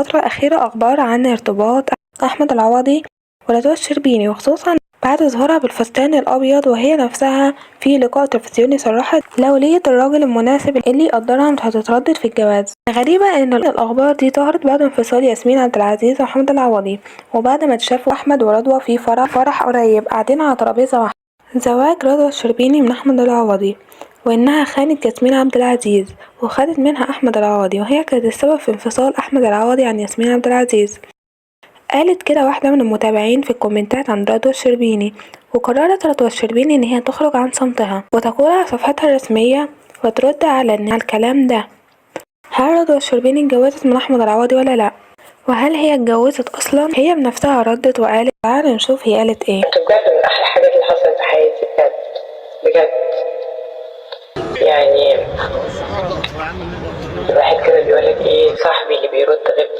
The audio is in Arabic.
الفترة الأخيرة أخبار عن ارتباط أحمد العوضي ورضوى الشربيني، وخصوصا بعد ظهورها بالفستان الأبيض، وهي نفسها في لقاء تلفزيوني صرحت لو لقيت الراجل المناسب اللي يقدرها مش هتتردد في الجواز. غريبة إن الأخبار دي ظهرت بعد انفصال ياسمين عبد العزيز وأحمد العوضي، وبعد ما اتشافوا أحمد ورضوى في فرح قريب قاعدين على ترابيزة واحدة. زواج رضوى الشربيني من أحمد العوضي، وإنها خانت ياسمين عبد العزيز وخدت منها أحمد العوضي، وهي كانت السبب في انفصال أحمد العوضي عن ياسمين عبد العزيز. قالت كده واحدة من المتابعين في الكومنتات عن رضوى الشربيني. وقررت رضوى الشربيني إن هي تخرج عن صمتها وتقول على صفحتها الرسمية وترد على الكلام ده. هل رضوى الشربيني اتجوزت من أحمد العوضي ولا لأ؟ وهل هي اتجوزت أصلا؟ هي بنفسها ردت وقالت. تعالى نشوف هي قالت ايه. بجد من أحلى الحاجات اللي حصلت في حياتي، بجد بجد. يعني الواحد كده بيقولك ايه، صاحبي اللي بيرد غيبتي.